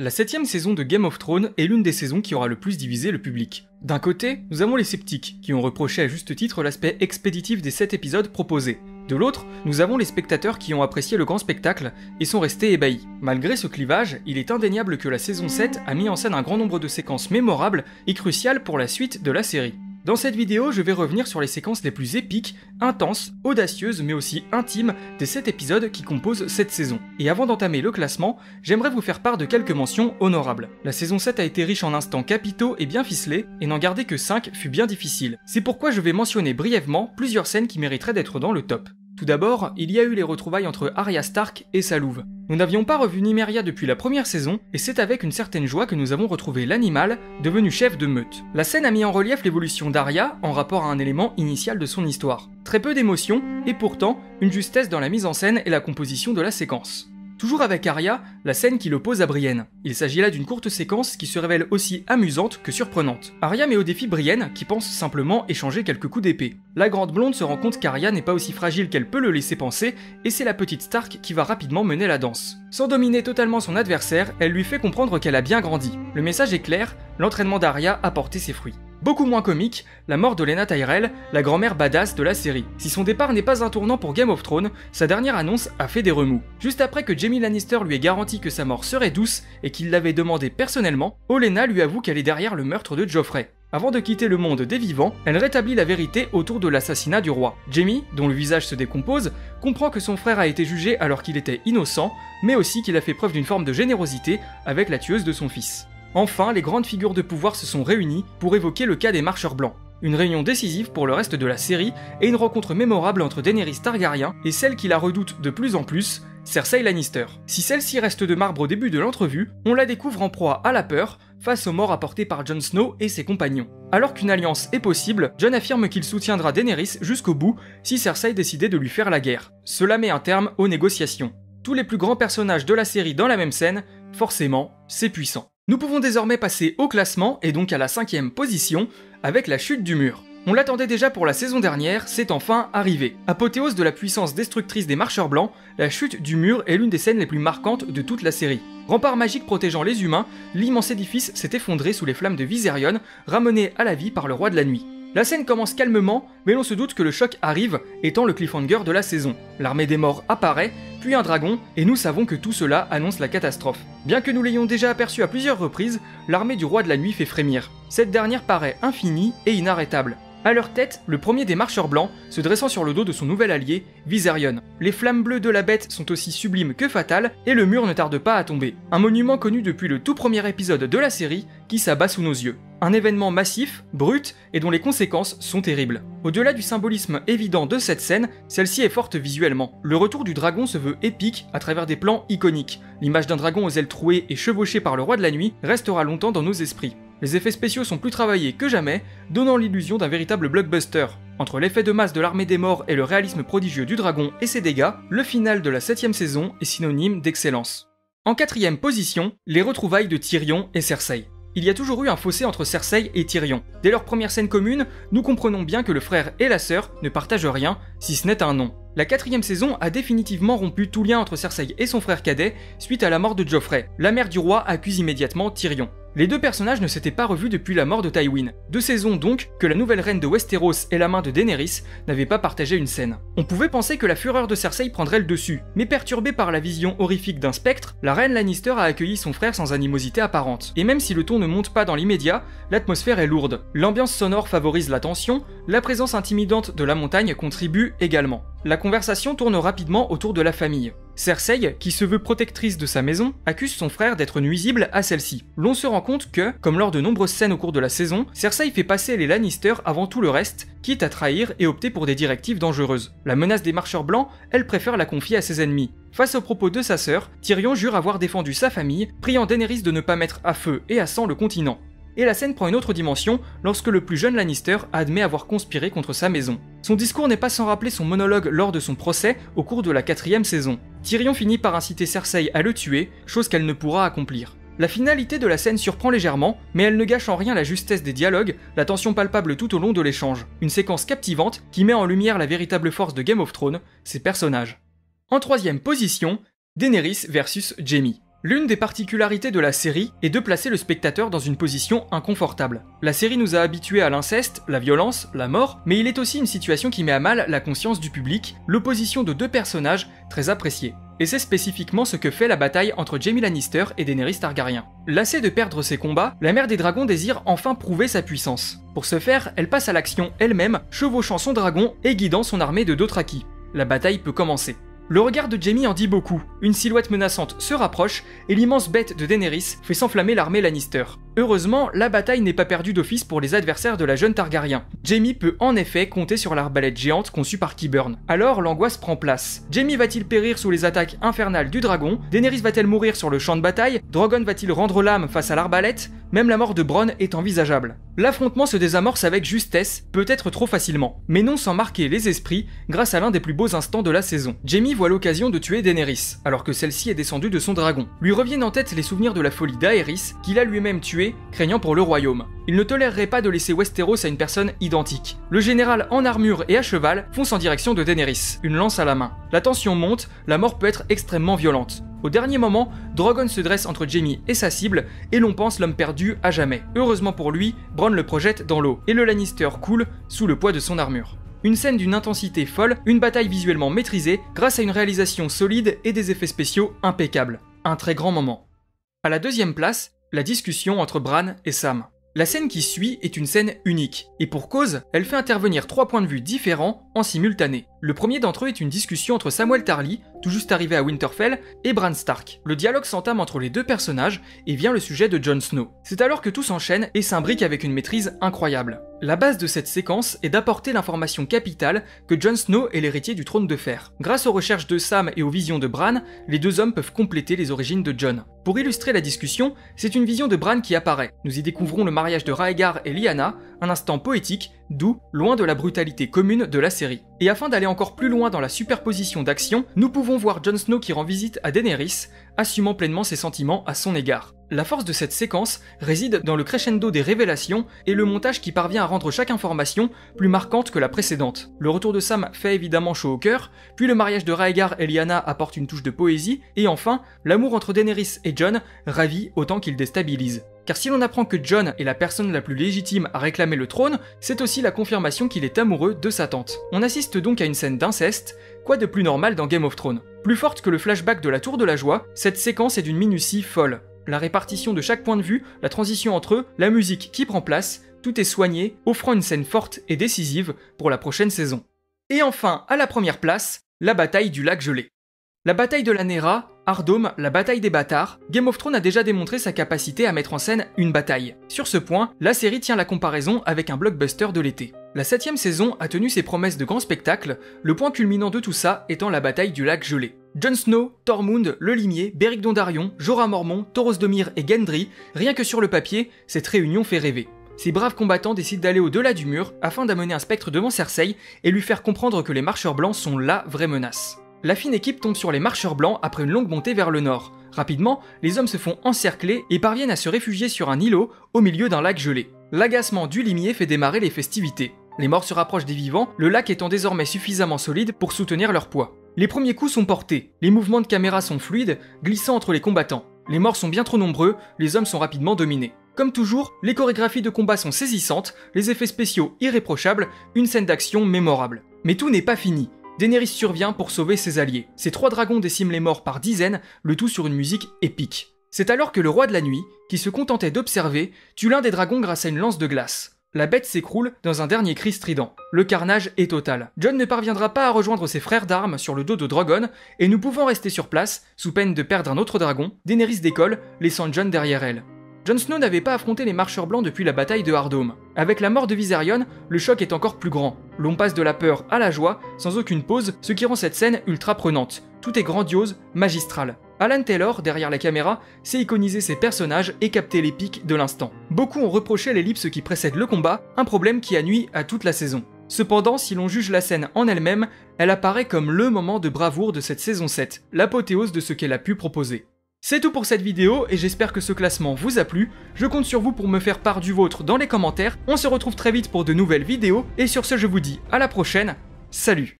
La 7ème saison de Game of Thrones est l'une des saisons qui aura le plus divisé le public. D'un côté, nous avons les sceptiques, qui ont reproché à juste titre l'aspect expéditif des 7 épisodes proposés. De l'autre, nous avons les spectateurs qui ont apprécié le grand spectacle et sont restés ébahis. Malgré ce clivage, il est indéniable que la saison 7 a mis en scène un grand nombre de séquences mémorables et cruciales pour la suite de la série. Dans cette vidéo, je vais revenir sur les séquences les plus épiques, intenses, audacieuses mais aussi intimes des 7 épisodes qui composent cette saison. Et avant d'entamer le classement, j'aimerais vous faire part de quelques mentions honorables. La saison 7 a été riche en instants capitaux et bien ficelés, et n'en garder que 5 fut bien difficile. C'est pourquoi je vais mentionner brièvement plusieurs scènes qui mériteraient d'être dans le top. Tout d'abord, il y a eu les retrouvailles entre Arya Stark et sa louve. Nous n'avions pas revu Nymeria depuis la première saison, et c'est avec une certaine joie que nous avons retrouvé l'animal, devenu chef de meute. La scène a mis en relief l'évolution d'Arya, en rapport à un élément initial de son histoire. Très peu d'émotions, et pourtant, une justesse dans la mise en scène et la composition de la séquence. Toujours avec Arya, la scène qui l'oppose à Brienne. Il s'agit là d'une courte séquence qui se révèle aussi amusante que surprenante. Arya met au défi Brienne, qui pense simplement échanger quelques coups d'épée. La grande blonde se rend compte qu'Arya n'est pas aussi fragile qu'elle peut le laisser penser, et c'est la petite Stark qui va rapidement mener la danse. Sans dominer totalement son adversaire, elle lui fait comprendre qu'elle a bien grandi. Le message est clair, l'entraînement d'Arya a porté ses fruits. Beaucoup moins comique, la mort de Lena Tyrell, la grand-mère badass de la série. Si son départ n'est pas un tournant pour Game of Thrones, sa dernière annonce a fait des remous. Juste après que Jaime Lannister lui ait garanti que sa mort serait douce et qu'il l'avait demandé personnellement, Olenna lui avoue qu'elle est derrière le meurtre de Joffrey. Avant de quitter le monde des vivants, elle rétablit la vérité autour de l'assassinat du roi. Jaime, dont le visage se décompose, comprend que son frère a été jugé alors qu'il était innocent, mais aussi qu'il a fait preuve d'une forme de générosité avec la tueuse de son fils. Enfin, les grandes figures de pouvoir se sont réunies pour évoquer le cas des marcheurs blancs. Une réunion décisive pour le reste de la série et une rencontre mémorable entre Daenerys Targaryen et celle qui la redoute de plus en plus, Cersei Lannister. Si celle-ci reste de marbre au début de l'entrevue, on la découvre en proie à la peur face aux morts apportées par Jon Snow et ses compagnons. Alors qu'une alliance est possible, Jon affirme qu'il soutiendra Daenerys jusqu'au bout si Cersei décidait de lui faire la guerre. Cela met un terme aux négociations. Tous les plus grands personnages de la série dans la même scène, forcément, c'est puissant. Nous pouvons désormais passer au classement et donc à la 5ème position avec la chute du mur. On l'attendait déjà pour la saison dernière, c'est enfin arrivé. Apothéose de la puissance destructrice des marcheurs blancs, la chute du mur est l'une des scènes les plus marquantes de toute la série. Rempart magique protégeant les humains, l'immense édifice s'est effondré sous les flammes de Viserion, ramené à la vie par le roi de la nuit. La scène commence calmement, mais l'on se doute que le choc arrive, étant le cliffhanger de la saison. L'armée des morts apparaît, puis un dragon, et nous savons que tout cela annonce la catastrophe. Bien que nous l'ayons déjà aperçu à plusieurs reprises, l'armée du roi de la nuit fait frémir. Cette dernière paraît infinie et inarrêtable. À leur tête, le premier des marcheurs blancs, se dressant sur le dos de son nouvel allié, Viserion. Les flammes bleues de la bête sont aussi sublimes que fatales, et le mur ne tarde pas à tomber. Un monument connu depuis le tout premier épisode de la série, qui s'abat sous nos yeux. Un événement massif, brut, et dont les conséquences sont terribles. Au-delà du symbolisme évident de cette scène, celle-ci est forte visuellement. Le retour du dragon se veut épique à travers des plans iconiques. L'image d'un dragon aux ailes trouées et chevauché par le roi de la nuit restera longtemps dans nos esprits. Les effets spéciaux sont plus travaillés que jamais, donnant l'illusion d'un véritable blockbuster. Entre l'effet de masse de l'armée des morts et le réalisme prodigieux du dragon et ses dégâts, le final de la 7ème saison est synonyme d'excellence. En 4ème position, les retrouvailles de Tyrion et Cersei. Il y a toujours eu un fossé entre Cersei et Tyrion. Dès leur première scène commune, nous comprenons bien que le frère et la sœur ne partagent rien, si ce n'est un nom. La 4ème saison a définitivement rompu tout lien entre Cersei et son frère cadet suite à la mort de Joffrey. La mère du roi accuse immédiatement Tyrion. Les deux personnages ne s'étaient pas revus depuis la mort de Tywin. 2 saisons donc que la nouvelle reine de Westeros et la main de Daenerys n'avaient pas partagé une scène. On pouvait penser que la fureur de Cersei prendrait le dessus, mais perturbée par la vision horrifique d'un spectre, la reine Lannister a accueilli son frère sans animosité apparente. Et même si le ton ne monte pas dans l'immédiat, l'atmosphère est lourde. L'ambiance sonore favorise la tension, la présence intimidante de la montagne contribue également. La conversation tourne rapidement autour de la famille. Cersei, qui se veut protectrice de sa maison, accuse son frère d'être nuisible à celle-ci. L'on se rend compte que, comme lors de nombreuses scènes au cours de la saison, Cersei fait passer les Lannister avant tout le reste, quitte à trahir et opter pour des directives dangereuses. La menace des marcheurs blancs, elle préfère la confier à ses ennemis. Face aux propos de sa sœur, Tyrion jure avoir défendu sa famille, priant Daenerys de ne pas mettre à feu et à sang le continent. Et la scène prend une autre dimension lorsque le plus jeune Lannister admet avoir conspiré contre sa maison. Son discours n'est pas sans rappeler son monologue lors de son procès au cours de la 4ème saison. Tyrion finit par inciter Cersei à le tuer, chose qu'elle ne pourra accomplir. La finalité de la scène surprend légèrement, mais elle ne gâche en rien la justesse des dialogues, la tension palpable tout au long de l'échange. Une séquence captivante qui met en lumière la véritable force de Game of Thrones, ses personnages. En 3ème position, Daenerys versus Jaime. L'une des particularités de la série est de placer le spectateur dans une position inconfortable. La série nous a habitués à l'inceste, la violence, la mort, mais il est aussi une situation qui met à mal la conscience du public, l'opposition de deux personnages très appréciés. Et c'est spécifiquement ce que fait la bataille entre Jaime Lannister et Daenerys Targaryen. Lassée de perdre ses combats, la mère des dragons désire enfin prouver sa puissance. Pour ce faire, elle passe à l'action elle-même, chevauchant son dragon et guidant son armée de Dothraki. La bataille peut commencer. Le regard de Jaime en dit beaucoup. Une silhouette menaçante se rapproche et l'immense bête de Daenerys fait s'enflammer l'armée Lannister. Heureusement, la bataille n'est pas perdue d'office pour les adversaires de la jeune Targaryen. Jaime peut en effet compter sur l'arbalète géante conçue par Qyburn. Alors l'angoisse prend place. Jaime va-t-il périr sous les attaques infernales du dragon? Daenerys va-t-elle mourir sur le champ de bataille? Drogon va-t-il rendre l'âme face à l'arbalète? Même la mort de Bronn est envisageable. L'affrontement se désamorce avec justesse, peut-être trop facilement, mais non sans marquer les esprits grâce à l'un des plus beaux instants de la saison. Jaime voit l'occasion de tuer Daenerys, alors que celle-ci est descendue de son dragon. Lui reviennent en tête les souvenirs de la folie d'Aerys, qu'il a lui-même tué, craignant pour le royaume. Il ne tolérerait pas de laisser Westeros à une personne identique. Le général en armure et à cheval fonce en direction de Daenerys, une lance à la main. La tension monte, la mort peut être extrêmement violente. Au dernier moment, Drogon se dresse entre Jaime et sa cible, et l'on pense l'homme perdu à jamais. Heureusement pour lui, Bronn le projette dans l'eau, et le Lannister coule sous le poids de son armure. Une scène d'une intensité folle, une bataille visuellement maîtrisée, grâce à une réalisation solide et des effets spéciaux impeccables. Un très grand moment. À la deuxième place, la discussion entre Bran et Sam. La scène qui suit est une scène unique, et pour cause, elle fait intervenir 3 points de vue différents en simultané. Le premier d'entre eux est une discussion entre Samwell Tarly, tout juste arrivé à Winterfell, et Bran Stark. Le dialogue s'entame entre les deux personnages, et vient le sujet de Jon Snow. C'est alors que tout s'enchaîne et s'imbrique avec une maîtrise incroyable. La base de cette séquence est d'apporter l'information capitale que Jon Snow est l'héritier du trône de fer. Grâce aux recherches de Sam et aux visions de Bran, les deux hommes peuvent compléter les origines de Jon. Pour illustrer la discussion, c'est une vision de Bran qui apparaît. Nous y découvrons le mariage de Rhaegar et Lyanna, un instant poétique, doux, loin de la brutalité commune de la série. Et afin d'aller encore plus loin dans la superposition d'actions, nous pouvons voir Jon Snow qui rend visite à Daenerys, assumant pleinement ses sentiments à son égard. La force de cette séquence réside dans le crescendo des révélations et le montage qui parvient à rendre chaque information plus marquante que la précédente. Le retour de Sam fait évidemment chaud au cœur, puis le mariage de Rhaegar et Lyanna apporte une touche de poésie, et enfin, l'amour entre Daenerys et Jon ravit autant qu'il déstabilise. Car si l'on apprend que Jon est la personne la plus légitime à réclamer le trône, c'est aussi la confirmation qu'il est amoureux de sa tante. On assiste donc à une scène d'inceste, quoi de plus normal dans Game of Thrones. Plus forte que le flashback de la Tour de la Joie, cette séquence est d'une minutie folle. La répartition de chaque point de vue, la transition entre eux, la musique qui prend place, tout est soigné, offrant une scène forte et décisive pour la prochaine saison. Et enfin, à la première place, la bataille du lac gelé. La bataille de la Nera, Hard-Home, la bataille des bâtards, Game of Thrones a déjà démontré sa capacité à mettre en scène une bataille. Sur ce point, la série tient la comparaison avec un blockbuster de l'été. La 7ème saison a tenu ses promesses de grand spectacle, le point culminant de tout ça étant la bataille du lac gelé. Jon Snow, Tormund, le Limier, Beric Dondarrion, Jorah Mormont, Thoros de Myr et Gendry, rien que sur le papier, cette réunion fait rêver. Ces braves combattants décident d'aller au-delà du mur afin d'amener un spectre devant Cersei et lui faire comprendre que les marcheurs blancs sont la vraie menace. La fine équipe tombe sur les marcheurs blancs après une longue montée vers le nord. Rapidement, les hommes se font encercler et parviennent à se réfugier sur un îlot au milieu d'un lac gelé. L'agacement du limier fait démarrer les festivités. Les morts se rapprochent des vivants, le lac étant désormais suffisamment solide pour soutenir leur poids. Les premiers coups sont portés, les mouvements de caméra sont fluides, glissant entre les combattants. Les morts sont bien trop nombreux, les hommes sont rapidement dominés. Comme toujours, les chorégraphies de combat sont saisissantes, les effets spéciaux irréprochables, une scène d'action mémorable. Mais tout n'est pas fini. Daenerys survient pour sauver ses alliés. Ces 3 dragons déciment les morts par dizaines, le tout sur une musique épique. C'est alors que le roi de la nuit, qui se contentait d'observer, tue l'un des dragons grâce à une lance de glace. La bête s'écroule dans un dernier cri strident. Le carnage est total. Jon ne parviendra pas à rejoindre ses frères d'armes sur le dos de Drogon, et nous pouvons rester sur place, sous peine de perdre un autre dragon. Daenerys décolle, laissant Jon derrière elle. Jon Snow n'avait pas affronté les marcheurs blancs depuis la bataille de Hard-Home. Avec la mort de Viserion, le choc est encore plus grand. L'on passe de la peur à la joie, sans aucune pause, ce qui rend cette scène ultra prenante. Tout est grandiose, magistral. Alan Taylor, derrière la caméra, sait iconiser ses personnages et capter les pics de l'instant. Beaucoup ont reproché l'ellipse qui précède le combat, un problème qui a nui à toute la saison. Cependant, si l'on juge la scène en elle-même, elle apparaît comme le moment de bravoure de cette saison 7, l'apothéose de ce qu'elle a pu proposer. C'est tout pour cette vidéo et j'espère que ce classement vous a plu. Je compte sur vous pour me faire part du vôtre dans les commentaires. On se retrouve très vite pour de nouvelles vidéos et sur ce je vous dis à la prochaine, salut!